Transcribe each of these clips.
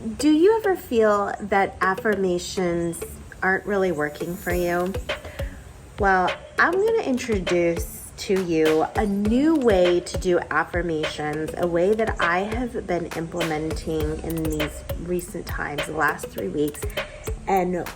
Do you ever feel that affirmations aren't really working for you? Well, I'm going to introduce to you a new way to do affirmations, a way that I have been implementing in these recent times, the last 3 weeks. And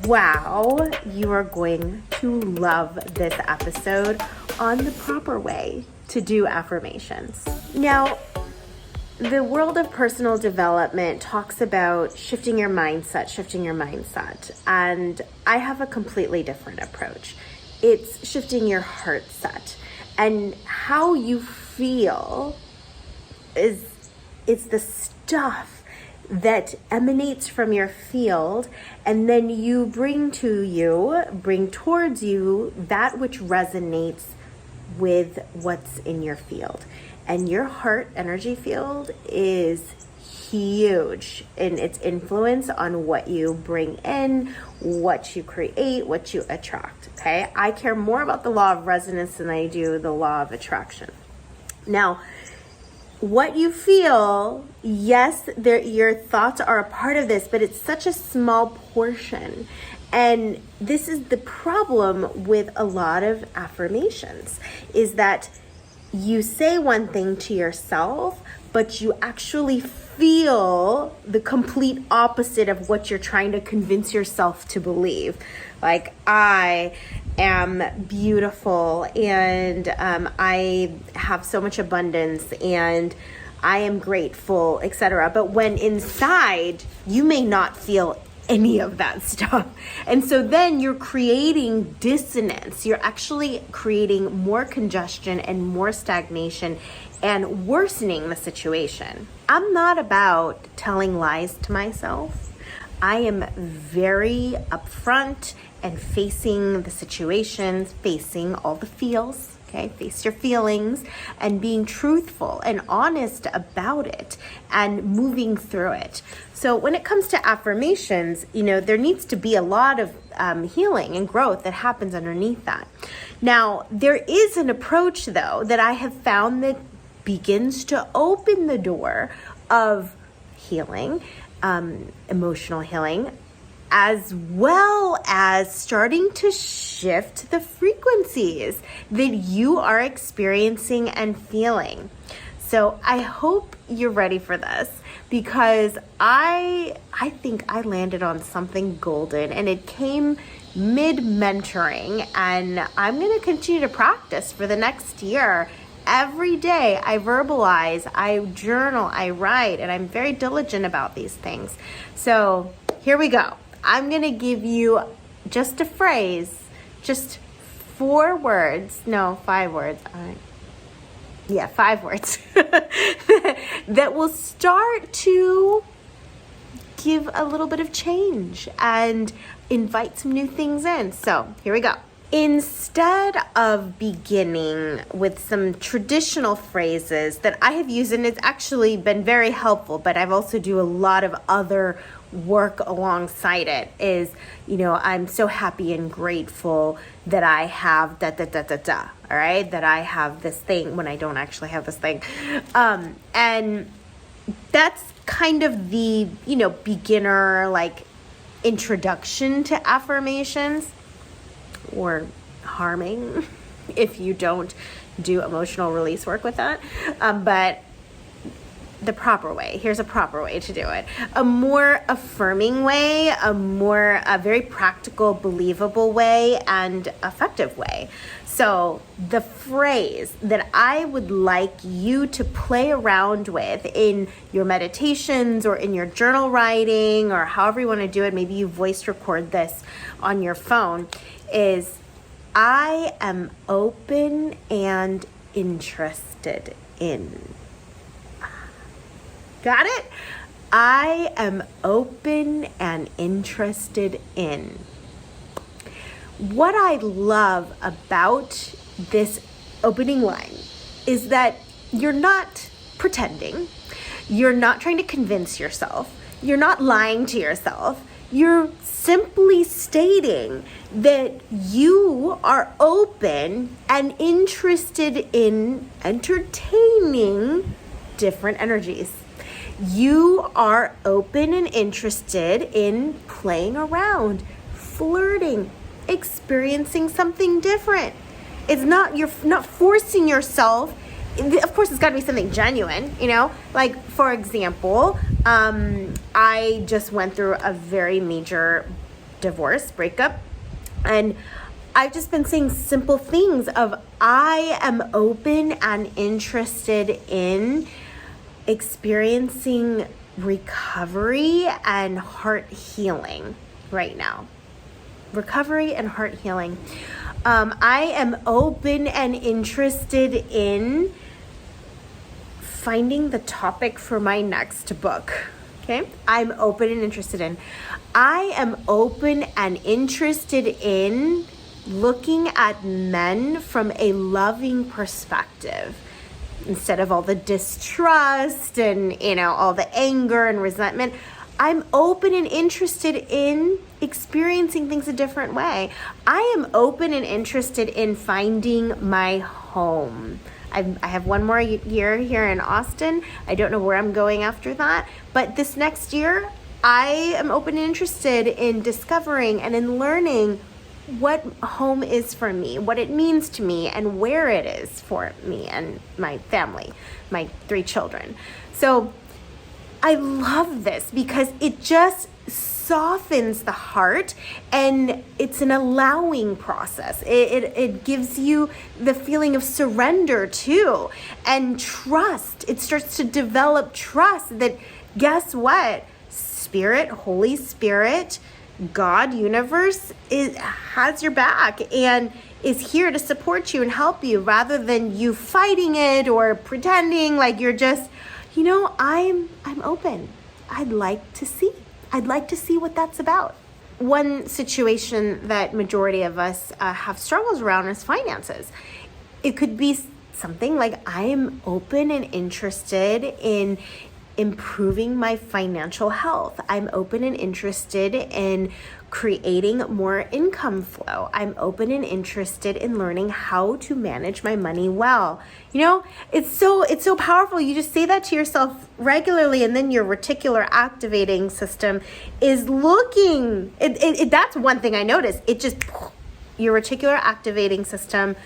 wow, you are going to love this episode on the proper way to do affirmations. Now, the world of personal development talks about shifting your mindset. And I have a completely different approach. It's shifting your heart set. And how you feel is the stuff that emanates from your field, and then you bring towards you that which resonates with what's in your field. And your heart energy field is huge in its influence on what you bring in, what you create, what you attract, okay? I care more about the law of resonance than I do the law of attraction. Now, what you feel, yes, your thoughts are a part of this, but it's such a small portion. And this is the problem with a lot of affirmations, is that you say one thing to yourself, but you actually feel the complete opposite of what you're trying to convince yourself to believe. Like, I am beautiful, and I have so much abundance, and I am grateful, etc. But when inside, you may not feel any of that stuff. And so then you're creating dissonance. You're actually creating more congestion and more stagnation and worsening the situation. I'm not about telling lies to myself. I am very upfront and facing the situations, facing all the feels. Okay, face your feelings and being truthful and honest about it and moving through it. So when it comes to affirmations, there needs to be a lot of healing and growth that happens underneath that. Now, there is an approach, though, that I have found that begins to open the door of healing, emotional healing, as well as starting to shift the frequencies that you are experiencing and feeling. So I hope you're ready for this, because I think I landed on something golden, and it came mid-mentoring, and I'm going to continue to practice for the next year. Every day I verbalize, I journal, I write, and I'm very diligent about these things. So here we go. I'm going to give you just a phrase, just 5 words. All right. Yeah, 5 words that will start to give a little bit of change and invite some new things in. So here we go. Instead of beginning with some traditional phrases that I have used, and it's actually been very helpful, but I've also do a lot of other work alongside it, is, I'm so happy and grateful that I have all right? That I have this thing when I don't actually have this thing. And that's kind of the, beginner, like, introduction to affirmations, or harming if you don't do emotional release work with that. But the proper way, here's a proper way to do it. A more affirming way, a very practical, believable way, and effective way. So the phrase that I would like you to play around with in your meditations or in your journal writing, or however you want to do it, maybe you voice record this on your phone, is I am open and interested in. Got it? I am open and interested in. What I love about this opening line is that you're not pretending. You're not trying to convince yourself. You're not lying to yourself. You're simply stating that you are open and interested in entertaining different energies. You are open and interested in playing around, flirting, experiencing something different. You're not forcing yourself. Of course, it's got to be something genuine, Like, for example, I just went through a very major divorce, breakup, and I've just been saying simple things of I am open and interested in experiencing recovery and heart healing right now. Recovery and heart healing. I am open and interested in finding the topic for my next book. Okay? I'm open and interested in. I am open and interested in looking at men from a loving perspective instead of all the distrust and, all the anger and resentment. I'm open and interested in experiencing things a different way. I am open and interested in finding my home. I have one more year here in Austin. I don't know where I'm going after that, but this next year, I am open and interested in discovering and in learning what home is for me, what it means to me, and where it is for me and my family, my 3 children. So I love this because it just softens the heart, and it's an allowing process. It gives you the feeling of surrender too, and trust. It starts to develop trust that, guess what? Spirit, Holy Spirit, God, universe has your back and is here to support you and help you, rather than you fighting it or pretending like you're just, I'm open. I'd like to see what that's about. One situation that majority of us have struggles around is finances. It could be something like, I'm open and interested in improving my financial health. I'm open and interested in creating more income flow. I'm open and interested in learning how to manage my money well. It's so powerful. You just say that to yourself regularly, and then your reticular activating system is looking. That's one thing I noticed. Your reticular activating system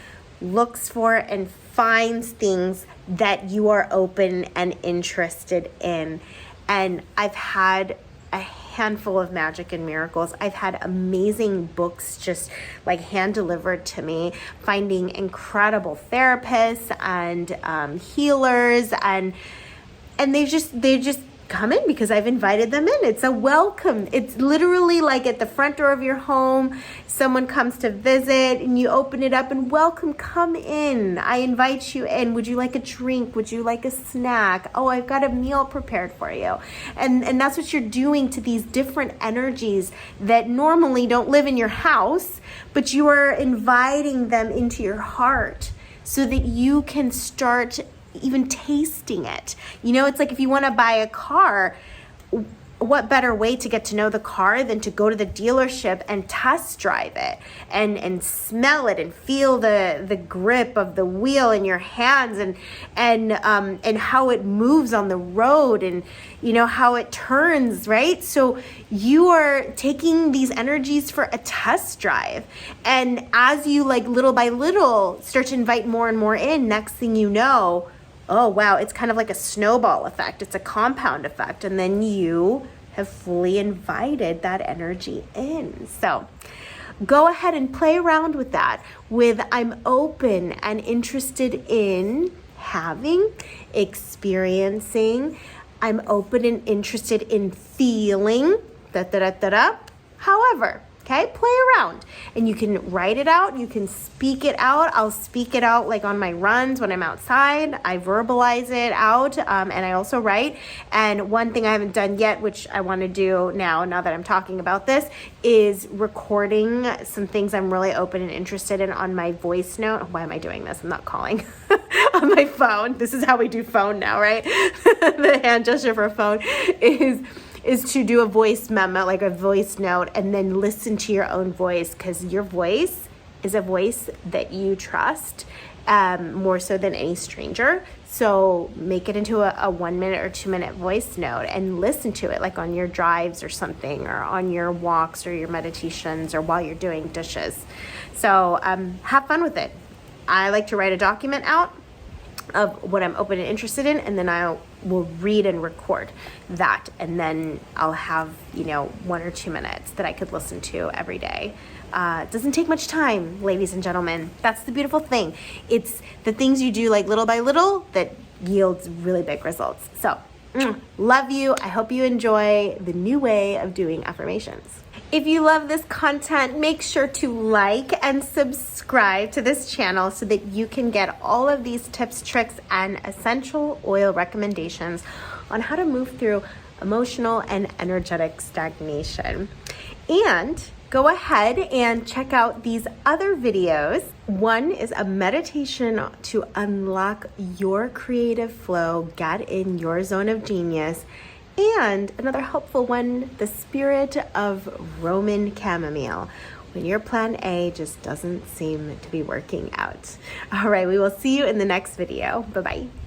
looks for and finds things that you are open and interested in. And I've had a handful of magic and miracles. I've had amazing books just like hand delivered to me, finding incredible therapists and healers, and they just come in because I've invited them in. It's a welcome. It's literally like at the front door of your home, someone comes to visit and you open it up and welcome, come in. I invite you in. Would you like a drink? Would you like a snack? Oh, I've got a meal prepared for you. And that's what you're doing to these different energies that normally don't live in your house, but you are inviting them into your heart so that you can start even tasting it. It's like if you want to buy a car, what better way to get to know the car than to go to the dealership and test drive it and smell it and feel the grip of the wheel in your hands and how it moves on the road and how it turns, right? So you are taking these energies for a test drive, and as you little by little start to invite more and more in, next thing you know, oh wow, it's kind of like a snowball effect. It's a compound effect. And then you have fully invited that energy in. So go ahead and play around with that with I'm open and interested in having, experiencing. I'm open and interested in feeling, however. Okay, play around, and you can write it out. You can speak it out. I'll speak it out like on my runs when I'm outside. I verbalize it out, and I also write. And one thing I haven't done yet, which I want to do now that I'm talking about this, is recording some things I'm really open and interested in on my voice note. Why am I doing this? I'm not calling on my phone. This is how we do phone now, right? The hand gesture for a phone is to do a voice memo, like a voice note, and then listen to your own voice, because your voice is a voice that you trust more so than any stranger. So make it into a 1 minute or 2 minute voice note and listen to it, like on your drives or something, or on your walks or your meditations, or while you're doing dishes. So have fun with it. I like to write a document out of what I'm open and interested in, and then I will read and record that, and then I'll have 1 or 2 minutes that I could listen to every day. It doesn't take much time, ladies and gentlemen. That's the beautiful thing. It's the things you do like little by little that yields really big results. So love you. I hope you enjoy the new way of doing affirmations. If you love this content, make sure to like and subscribe to this channel so that you can get all of these tips, tricks, and essential oil recommendations on how to move through emotional and energetic stagnation. And go ahead and check out these other videos. One is a meditation to unlock your creative flow, get in your zone of genius. And another helpful one, the spirit of Roman chamomile, when your plan A just doesn't seem to be working out. All right, we will see you in the next video. Bye-bye.